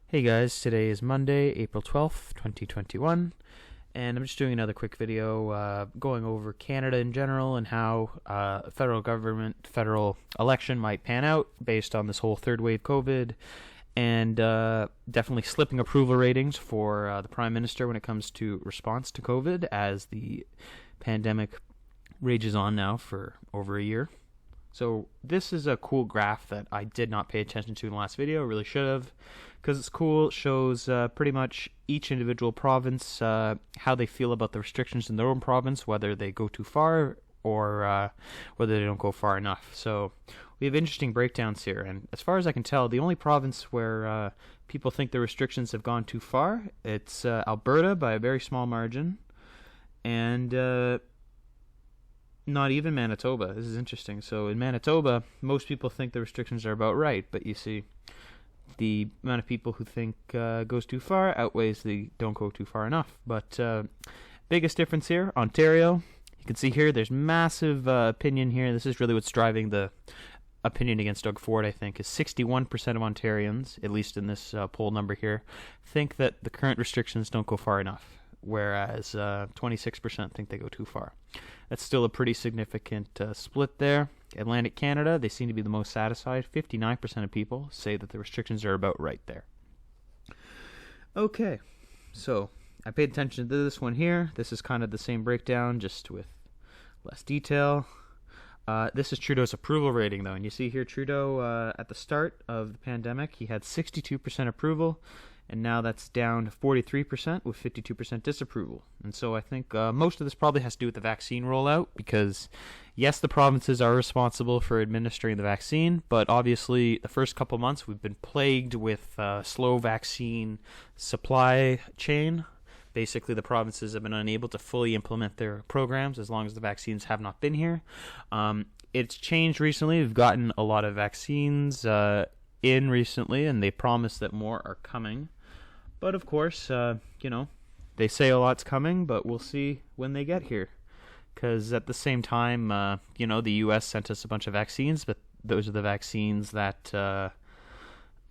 Hey guys, today is Monday, April 12th, 2021, and I'm just doing another quick video going over Canada in general and how federal election might pan out based on this whole third wave COVID, and definitely slipping approval ratings for the Prime Minister when it comes to response to COVID as the pandemic rages on now for over a year. So this is a cool graph that I did not pay attention to in the last video, really should have, because it's cool. It shows pretty much each individual province, how they feel about the restrictions in their own province, whether they go too far or whether they don't go far enough. So we have interesting breakdowns here, and as far as I can tell, the only province where people think the restrictions have gone too far, it's Alberta by a very small margin, and not even Manitoba. This is interesting. So in Manitoba, most people think the restrictions are about right, but you see, the amount of people who think goes too far outweighs the don't go too far enough. But biggest difference here, Ontario. You can see here there's massive opinion here. This is really what's driving the opinion against Doug Ford, I think, is 61% of Ontarians, at least in this poll number here, think that the current restrictions don't go far enough, whereas 26% think they go too far. That's still a pretty significant split there. Atlantic Canada, they seem to be the most satisfied. 59% of people say that the restrictions are about right there. Okay, so I paid attention to this one here. This is kind of the same breakdown, just with less detail. This is Trudeau's approval rating, though, and you see here Trudeau at the start of the pandemic, he had 62% approval, and now that's down to 43% with 52% disapproval. And so I think most of this probably has to do with the vaccine rollout, because yes, the provinces are responsible for administering the vaccine, but obviously the first couple months we've been plagued with slow vaccine supply chain. Basically, the provinces have been unable to fully implement their programs as long as the vaccines have not been here. It's changed recently. We've gotten a lot of vaccines in recently, and they promise that more are coming. But of course, they say a lot's coming, but we'll see when they get here. Because at the same time, the U.S. sent us a bunch of vaccines, but those are the vaccines that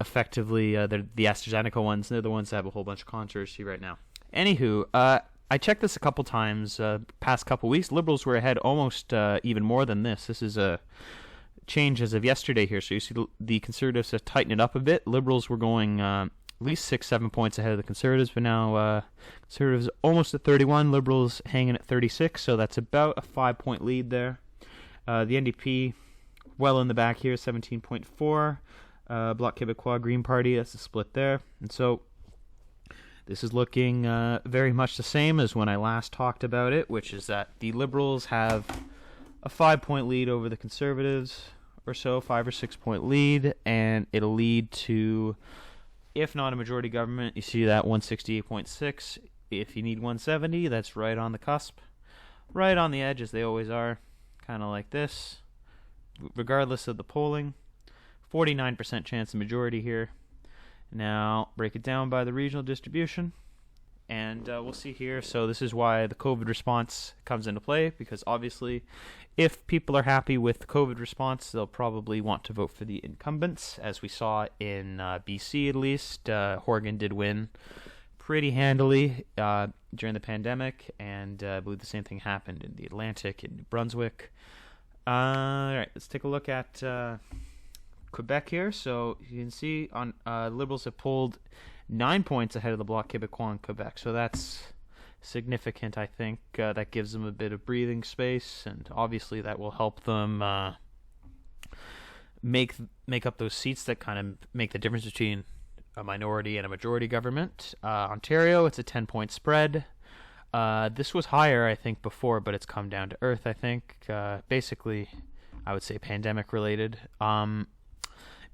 effectively, they're the AstraZeneca ones. They're the ones that have a whole bunch of controversy right now. Anywho, I checked this a couple times past couple weeks. Liberals were ahead almost even more than this. This is a change as of yesterday here. So you see the Conservatives have tightened it up a bit. Liberals were going at least 6-7 points ahead of the Conservatives, but now Conservatives almost at 31, Liberals hanging at 36, so that's about a 5-point lead there. The NDP well in the back here, 17.4. Bloc Québécois, Green Party, that's a split there. And so this is looking very much the same as when I last talked about it, which is that the Liberals have a 5-point lead over the Conservatives or so, 5 or 6 point lead, and it'll lead to, if not a majority government, you see that 168.6. If you need 170, that's right on the cusp, right on the edge, as they always are, kind of like this. Regardless of the polling, 49% chance of majority here. Now, break it down by the regional distribution, and we'll see here. So this is why the COVID response comes into play, because obviously if people are happy with the COVID response, they'll probably want to vote for the incumbents, as we saw in BC at least. Horgan did win pretty handily during the pandemic, and I believe the same thing happened in the Atlantic and New Brunswick. All right, let's take a look at Quebec here. So you can see on Liberals have pulled 9 points ahead of the Bloc Québécois in Quebec. So that's significant, I think. That gives them a bit of breathing space, and obviously that will help them make up those seats that kind of make the difference between a minority and a majority government. Ontario, it's a 10-point spread. This was higher, I think, before, but it's come down to earth, I think. Basically, I would say pandemic related.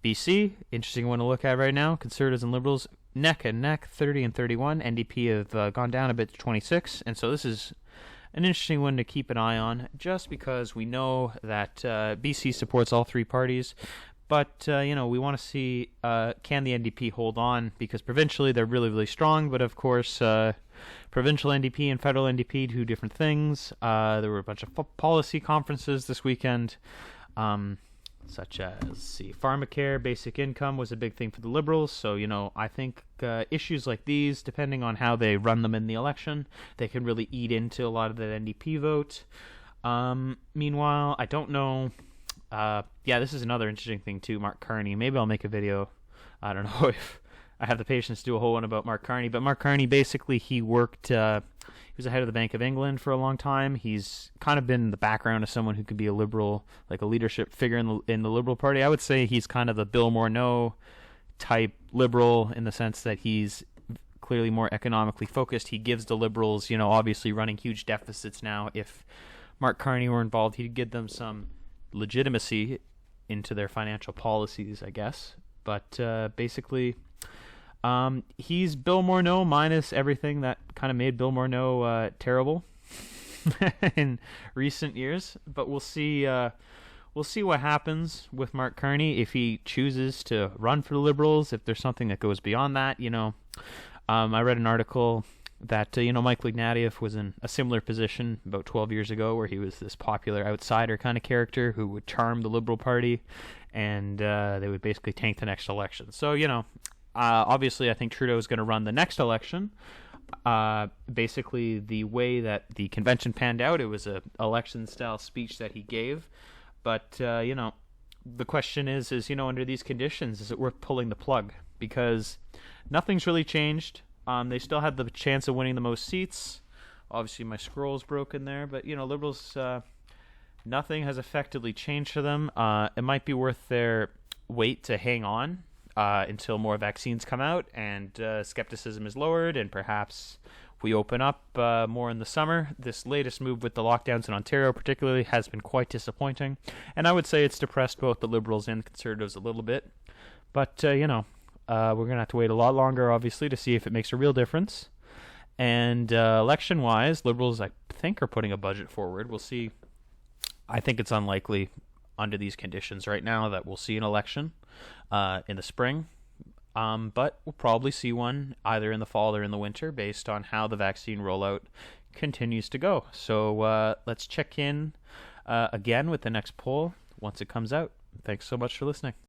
BC, interesting one to look at right now. Conservatives and Liberals neck and neck, 30 and 31. NDP have gone down a bit to 26, and so this is an interesting one to keep an eye on, just because we know that BC supports all three parties, but we want to see can the NDP hold on, because provincially they're really, really strong, but of course provincial NDP and federal NDP do different things. There were a bunch of policy conferences this weekend. such as, let's see, pharmacare, basic income was a big thing for the Liberals. So, I think issues like these, depending on how they run them in the election, they can really eat into a lot of that NDP vote. Meanwhile, I don't know. This is another interesting thing too, Mark Carney. Maybe I'll make a video. I don't know if I have the patience to do a whole one about Mark Carney. But Mark Carney, basically, he worked... he was the head of the Bank of England for a long time. He's kind of been in the background of someone who could be a liberal, like a leadership figure in the Liberal Party. I would say he's kind of the Bill Morneau type liberal in the sense that he's clearly more economically focused. He gives the Liberals, obviously running huge deficits now. If Mark Carney were involved, he'd give them some legitimacy into their financial policies, I guess. But basically... he's Bill Morneau minus everything that kind of made Bill Morneau terrible in recent years. But we'll see what happens with Mark Carney if he chooses to run for the Liberals. If there's something that goes beyond that, I read an article that Mike Ignatieff was in a similar position about 12 years ago, where he was this popular outsider kind of character who would charm the Liberal Party, and they would basically tank the next election. So obviously, I think Trudeau is going to run the next election. Basically, the way that the convention panned out, it was an election-style speech that he gave. But, the question is, under these conditions, is it worth pulling the plug? Because nothing's really changed. They still had the chance of winning the most seats. Obviously, my scroll's broken there. But, Liberals, nothing has effectively changed for them. It might be worth their wait to hang on until more vaccines come out and skepticism is lowered, and perhaps we open up more in the summer. This latest move with the lockdowns in Ontario particularly has been quite disappointing, and I would say it's depressed both the Liberals and the Conservatives a little bit. But, we're going to have to wait a lot longer, obviously, to see if it makes a real difference. And election-wise, Liberals, I think, are putting a budget forward. We'll see. I think it's unlikely under these conditions right now that we'll see an election in the spring, but we'll probably see one either in the fall or in the winter based on how the vaccine rollout continues to go. So let's check in again with the next poll once it comes out. Thanks so much for listening.